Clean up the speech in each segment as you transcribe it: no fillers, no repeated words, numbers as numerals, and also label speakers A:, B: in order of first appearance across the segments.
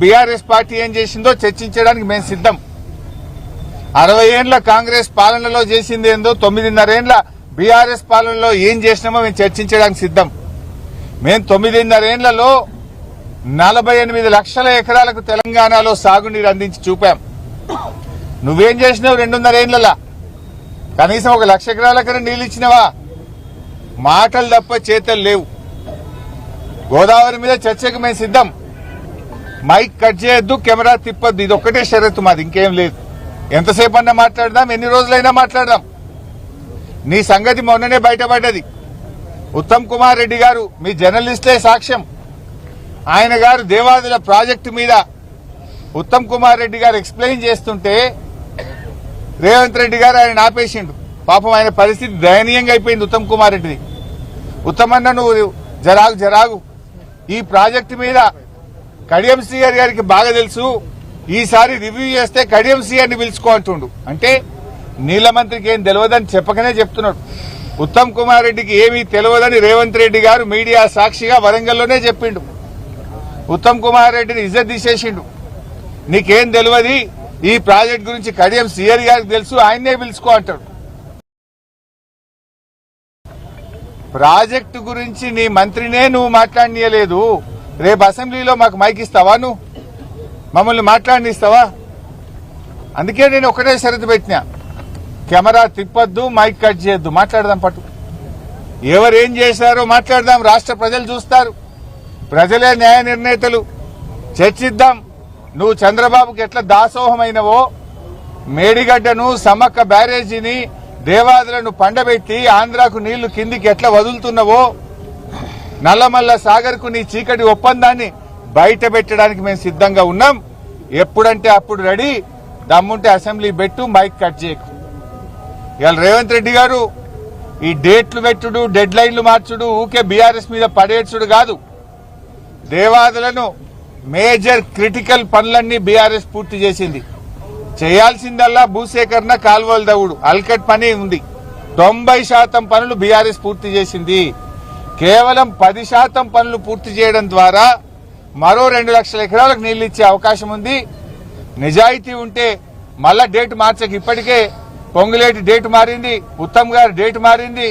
A: BRS party ఏం చేసిందో చర్చించడానికి మేము సిద్ధం. 60 ఏళ్ల కాంగ్రెస్ పాలనలో చేసింది ఏందో, 9.5 ఏళ్ల బీఆర్ఎస్ పాలనలో ఏం చేసినామో మేము చర్చించడానికి సిద్ధం. మేము 9.5 ఏళ్లలో 48 లక్షల ఎకరాలకు తెలంగాణలో సాగునీరు అందించి చూపాం. నువ్వేం చేసినావు 2.5 ఏళ్లలో? కనీసం 1 లక్ష ఎకరాలకైనా నీళ్ళు ఇచ్చినవా? మాటలు తప్ప చేతలు లేవు. గోదావరి మీద చర్చకు మేము సిద్ధం. మైక్ కట్ చేయొద్దు, కెమెరా తిప్పొద్దు, ఇది ఒక్కటే షరతు మాది, ఇంకేం లేదు. ఎంతసేపు అన్నా మాట్లాడదాం, ఎన్ని రోజులైనా మాట్లాడదాం. నీ సంగతి మొన్ననే బయటపడ్డది. ఉత్తమ్ కుమార్ రెడ్డి గారు, మీ జర్నలిస్టే సాక్ష్యం, ఆయన గారు దేవాదుల ప్రాజెక్టు మీద ఉత్తమ్ కుమార్ రెడ్డి గారు ఎక్స్ప్లెయిన్ చేస్తుంటే రేవంత్ రెడ్డి గారు ఆయన ఆపేసిండు. పాపం ఆయన పరిస్థితి దయనీయంగా అయిపోయింది ఉత్తమ్ కుమార్ రెడ్డిది. ఉత్తమన్న నువ్వు జరాగు, ఈ ప్రాజెక్టు మీద కడియం శ్రీహరి గారికి బాగా తెలుసు, ఈసారి రివ్యూ చేస్తే కడియం శ్రీహరిని పిలుచుకో అంటుండు. అంటే నీళ్ల మంత్రికి ఏం తెలియదని చెప్పకనే చెప్తున్నాడు. ఉత్తమ్ కుమార్ రెడ్డికి ఏమీ తెలియదని రేవంత్ రెడ్డి గారు మీడియా సాక్షిగా వరంగల్లోనే చెప్పిండు. ఉత్తమ్ కుమార్ రెడ్డిని ఇజ్జత్ తీసేసిండు. నీకేం తెలియదు, ఈ ప్రాజెక్ట్ గురించి కడియం శ్రీహరి గారికి తెలుసు, ఆయన్నే పిలుచుకో అంటాడు. ప్రాజెక్టు గురించి నీ మంత్రినే నువ్వు మాట్లాడనీయలేదు. రేపు అసెంబ్లీలో మాకు మైక్ ఇస్తావా? నువ్వు మమ్మల్ని మాట్లాడనిస్తావా? అందుకే నేను ఒకటే షరతు పెట్టినా, కెమెరా తిప్పొద్దు, మైక్ కట్ చేయొద్దు, మాట్లాడదాం. పట్టు ఎవరేం చేశారో మాట్లాడదాం. రాష్ట్ర ప్రజలు చూస్తారు, ప్రజలే న్యాయ నిర్ణేతలు. చర్చిద్దాం. నువ్వు చంద్రబాబుకి ఎట్లా దాసోహమైనవో, మేడిగడ్డను, సమ్మక్క బ్యారేజీని, దేవాదులను పండబెట్టి ఆంధ్రాకు నీళ్లు కిందికి ఎట్లా వదులుతున్నావో, నల్లమల్ల సాగర్ కు నీ చీకటి ఒప్పందాన్ని బయట పెట్టడానికి మేము సిద్ధంగా ఉన్నాం. ఎప్పుడంటే అప్పుడు రెడీ. దమ్ముంటే అసెంబ్లీ పెట్టు, మైక్ కట్ చేయకు. ఇవాళ రేవంత్ రెడ్డి గారు ఈ డేట్లు పెట్టుడు, డెడ్ లైన్లు మార్చుడు, ఊకే బీఆర్ఎస్ మీద పడేడ్చుడు కాదు. దేవాదులను మేజర్ క్రిటికల్ పనులన్నీ బీఆర్ఎస్ పూర్తి చేసింది. చేయాల్సిందల్లా భూసేకరణ, కాల్వల దవ్వుడు, అల్కట్ పని ఉంది. 90% పనులు బీఆర్ఎస్ పూర్తి చేసింది. కేవలం 10% పనులు పూర్తి చేయడం ద్వారా మరో 2 లక్షల ఎకరాలకు నీళ్లు ఇచ్చే అవకాశం ఉంది. నిజాయితీ ఉంటే మళ్ళా డేట్ మార్చక, ఇప్పటికే పొంగులేటి డేట్ మారింది, ఉత్తమ్ గారు డేట్ మారింది,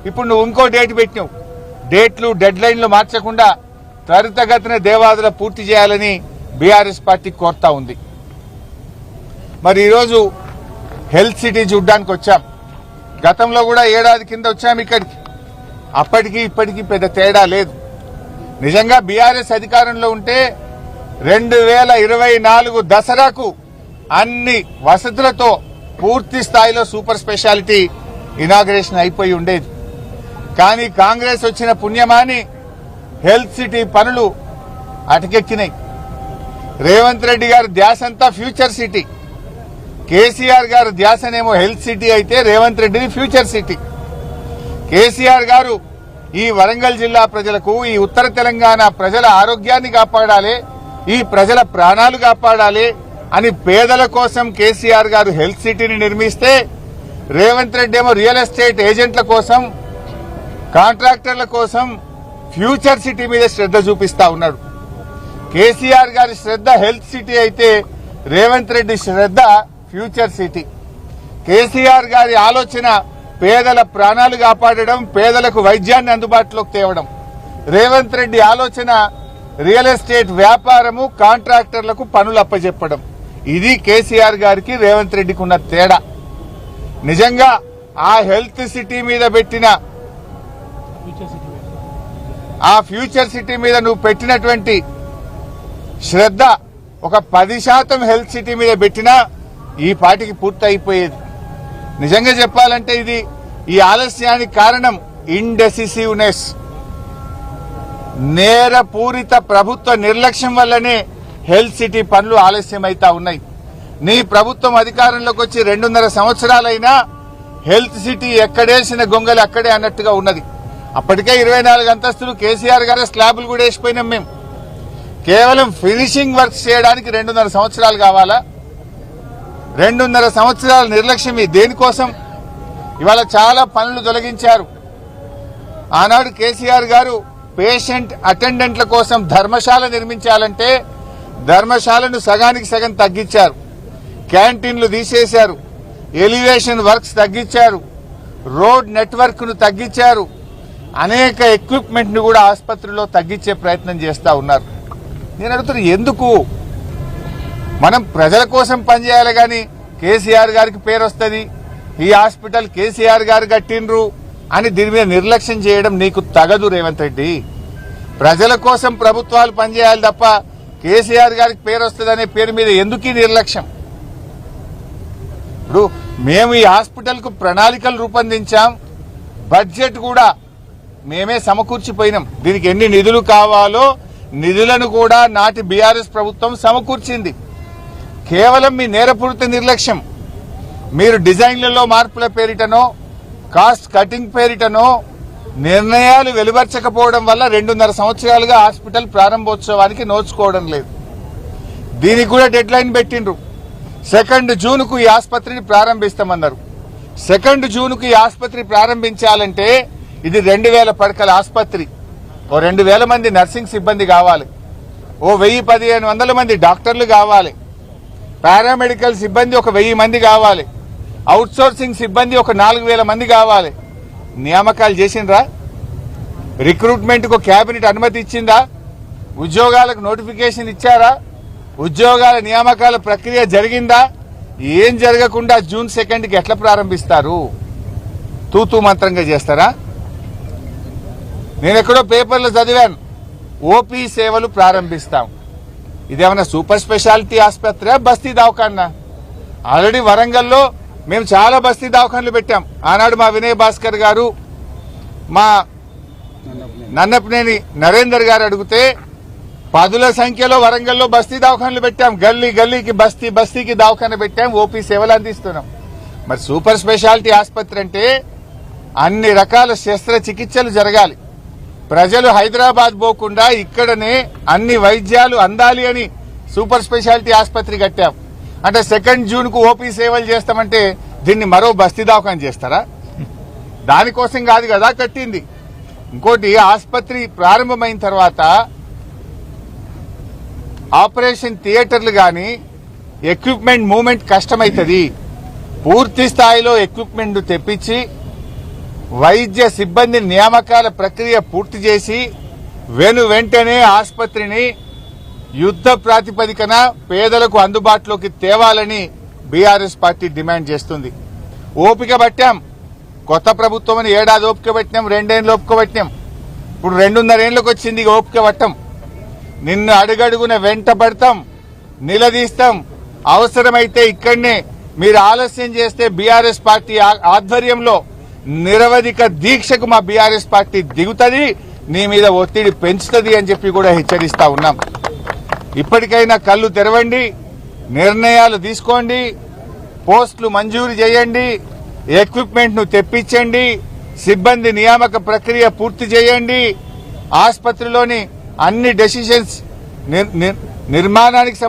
A: ఇప్పుడు నువ్వు ఇంకో డేట్ పెట్టినావు. డేట్లు, డెడ్ లైన్లు మార్చకుండా త్వరితగతిన దేవాదుల పూర్తి చేయాలని బీఆర్ఎస్ పార్టీ కోరుతా ఉంది. మరి ఈరోజు హెల్త్ సిటీ చూడ్డానికి వచ్చాం. గతంలో కూడా ఏడాది కింద వచ్చాం ఇక్కడికి. అప్పటికి ఇప్పటికీ పెద్ద తేడా లేదు. నిజంగా బీఆర్ఎస్ అధికారంలో ఉంటే 2024 దసరాకు అన్ని వసతులతో పూర్తి స్థాయిలో సూపర్ స్పెషాలిటీ ఇనాగ్రేషన్ అయిపోయి ఉండేది. కానీ కాంగ్రెస్ వచ్చిన పుణ్యమాని హెల్త్ సిటీ పనులు అటకెక్కినాయి. రేవంత్ రెడ్డి గారి ధ్యాసంతా ఫ్యూచర్ సిటీ. కేసీఆర్ గారు ధ్యాసనేమో హెల్త్ సిటీ అయితే, రేవంత్ రెడ్డిని ఫ్యూచర్ సిటీ. కేసీఆర్ గారు ఈ వరంగల్ జిల్లా ప్రజలకు, ఈ ఉత్తర తెలంగాణ ప్రజల ఆరోగ్యాన్ని కాపాడాలి, ఈ ప్రజల ప్రాణాలు కాపాడాలి అని పేదల కోసం కేసీఆర్ గారు హెల్త్ సిటీని నిర్మిస్తే, రేవంత్ రెడ్డి ఏమో రియల్ ఎస్టేట్ ఏజెంట్ల కోసం, కాంట్రాక్టర్ల కోసం ఫ్యూచర్ సిటీ మీద శ్రద్ధ చూపిస్తా ఉన్నాడు. కేసీఆర్ గారి శ్రద్ధ హెల్త్ సిటీ అయితే, రేవంత్ రెడ్డి శ్రద్ధ ఫ్యూచర్ సిటీ. కేసీఆర్ గారి ఆలోచన పేదల ప్రాణాలు కాపాడడం, పేదలకు వైద్యాన్ని అందుబాటులోకి తేవడం. రేవంత్ రెడ్డి ఆలోచన రియల్ ఎస్టేట్ వ్యాపారము, కాంట్రాక్టర్లకు పనులు అప్పచెప్పడం. ఇది కేసీఆర్ గారికి రేవంత్ రెడ్డికి ఉన్న తేడా. నిజంగా ఆ హెల్త్ సిటీ మీద పెట్టిన, ఆ ఫ్యూచర్ సిటీ మీద నువ్వు పెట్టినటువంటి శ్రద్ధ ఒక 10% హెల్త్ సిటీ మీద పెట్టినా ఈ పాటికి పూర్తి అయిపోయేది. నిజంగా చెప్పాలంటే ఇది, ఈ ఆలస్యానికి కారణం ఇండెసిసివ్నెస్, నేరపూరిత ప్రభుత్వ నిర్లక్ష్యం వల్లనే హెల్త్ సిటీ పనులు ఆలస్యమైతా ఉన్నాయి. నీ ప్రభుత్వం అధికారంలోకి వచ్చి 2.5 సంవత్సరాలైనా హెల్త్ సిటీ ఎక్కడేసిన గొంగలి అక్కడే అన్నట్టుగా ఉన్నది. అప్పటికే 24 అంతస్తులు కేసీఆర్ గారి స్లాబులు కూడా వేసిపోయినాం మేము. కేవలం ఫినిషింగ్ వర్క్స్ చేయడానికి 2.5 సంవత్సరాలు కావాలా? 2.5 సంవత్సరాల నిర్లక్ష్యం దేనికోసం? ఇవాళ చాలా పనులు తొలగించారు. ఆనాడు కేసీఆర్ గారు పేషెంట్ అటెండెంట్ల కోసం ధర్మశాల నిర్మించాలంటే ధర్మశాలను సగానికి సగం తగ్గించారు, క్యాంటీన్లు తీసేశారు, ఎలివేషన్ వర్క్స్ తగ్గించారు, రోడ్ నెట్వర్క్ ను తగ్గించారు, అనేక ఎక్విప్మెంట్ ను కూడా ఆసుపత్రిలో తగ్గించే ప్రయత్నం చేస్తా ఉన్నారు. నేను అడుగుతున్నా, ఎందుకు? మనం ప్రజల కోసం పనిచేయాలి కానీ కేసీఆర్ గారికి పేరు వస్తుంది, ఈ హాస్పిటల్ కేసీఆర్ గారు కట్టిండ్రు అని దీని మీద నిర్లక్ష్యం చేయడం నీకు తగదు రేవంత్ రెడ్డి. ప్రజల కోసం ప్రభుత్వాలు పనిచేయాలి తప్ప కేసీఆర్ గారికి పేరు వస్తుందనే పేరు మీద ఎందుకు నిర్లక్ష్యం? ఇప్పుడు మేము ఈ హాస్పిటల్ కు ప్రణాళికలు రూపొందించాం, బడ్జెట్ కూడా మేమే సమకూర్చిపోయినాం. దీనికి ఎన్ని నిధులు కావాలో నిధులను కూడా నాటి బీఆర్ఎస్ ప్రభుత్వం సమకూర్చింది. కేవలం మీ నేరపూరిత నిర్లక్ష్యం, మీరు డిజైన్లలో మార్పుల పేరిటనో కాస్ట్ కటింగ్ పేరిటనో నిర్ణయాలు వెలువర్చకపోవడం వల్ల 2.5 సంవత్సరాలుగా హాస్పిటల్ ప్రారంభోత్సవానికి నోచుకోవడం లేదు. దీనికి కూడా డెడ్ లైన్ పెట్టిండ్రు. 2 జూన్కు ఈ ఆసుపత్రిని ప్రారంభిస్తామన్నారు. 2 జూన్కు ఈ ఆసుపత్రి ప్రారంభించాలంటే ఇది 2000 పడకల ఆసుపత్రి. ఓ 2000 మంది నర్సింగ్ సిబ్బంది కావాలి, ఓ 1000-1500 మంది డాక్టర్లు కావాలి, పారామెడికల్ సిబ్బంది ఒక 1000 మంది కావాలి, అవుట్ సోర్సింగ్ సిబ్బంది ఒక 4000 మంది కావాలి. నియామకాలు చేసిండ్రా? రిక్రూట్మెంట్ కు కేబినెట్ అనుమతి ఇచ్చిందా? ఉద్యోగాలకు నోటిఫికేషన్ ఇచ్చారా? ఉద్యోగాల నియామకాల ప్రక్రియ జరిగిందా? ఏం జరగకుండా జూన్ 2కి ఎట్లా ప్రారంభిస్తారు? తూతూ మంత్రంగా చేస్తారా? నేను ఎక్కడో పేపర్లో చదివాను, ఓపీ సేవలు ప్రారంభిస్తాం. ఇదేమన్నా సూపర్ స్పెషాలిటీ ఆసుపత్రి, బస్తీ దవాఖానా? ఆల్రెడీ వరంగల్లో మేము చాలా బస్తీ దవాఖాన్లు పెట్టాం. ఆనాడు మా వినయ్ భాస్కర్ గారు, మా నన్నపనేని నరేందర్ గారు అడిగితే 10ల సంఖ్యలో వరంగల్లో బస్తీ దవాఖాన్లు పెట్టాం. గల్లీ గల్లీకి బస్తీకి దవాఖాన పెట్టాం, ఓపీ సేవలు అందిస్తున్నాం. మరి సూపర్ స్పెషాలిటీ ఆసుపత్రి అంటే అన్ని రకాల శస్త్రచికిత్సలు జరగాలి. ప్రజలు హైదరాబాద్ పోకుండా ఇక్కడనే అన్ని వైద్యాలు అందాలి అని సూపర్ స్పెషాలిటీ ఆసుపత్రి కట్టాం. అంటే 2 జూన్కు ఓపీ సేవలు చేస్తామంటే దీన్ని మరో బస్తీ దవాఖాన చేస్తారా? దానికోసం కాదు కదా కట్టింది. ఇంకోటి, ఆసుపత్రి ప్రారంభమైన తర్వాత ఆపరేషన్ థియేటర్లు గాని ఎక్విప్మెంట్ మూవ్మెంట్ కష్టమైతుంది. పూర్తి స్థాయిలో ఎక్విప్మెంట్ తెప్పించి వైద్య సిబ్బంది నియామకాల ప్రక్రియ పూర్తి చేసి వెంటనే ఆసుపత్రిని యుద్ధ ప్రాతిపదికన పేదలకు అందుబాటులోకి తేవాలని బీఆర్ఎస్ పార్టీ డిమాండ్ చేస్తుంది. ఓపిక పట్టాం. కొత్త ప్రభుత్వం అని 7 ఓపిక పట్టినాం, 2 ఏళ్ళు ఓపిక పట్టినాం. ఇప్పుడు 2.5 ఏళ్లకు వచ్చింది ఓపిక పట్టం. నిన్ను అడుగడుగున వెంట పడతాం, నిలదీస్తాం. అవసరమైతే ఇక్కడనే మీరు ఆలస్యం చేస్తే బీఆర్ఎస్ పార్టీ ఆధ్వర్యంలో నిరవధిక దీక్షకు మా బీఆర్ఎస్ పార్టీ దిగుతుంది, నీ మీద ఒత్తిడి పెంచుతుంది అని చెప్పి కూడా హెచ్చరిస్తా ఉన్నాం. ఇప్పటికైనా కళ్ళు తెరవండి, నిర్ణయాలు తీసుకోండి, పోస్టులు మంజూరు చేయండి, ఎక్విప్మెంట్ ను తెప్పించండి, సిబ్బంది నియామక ప్రక్రియ పూర్తి చేయండి, ఆసుపత్రిలోని అన్ని డెసిషన్స్ నిర్మాణానికి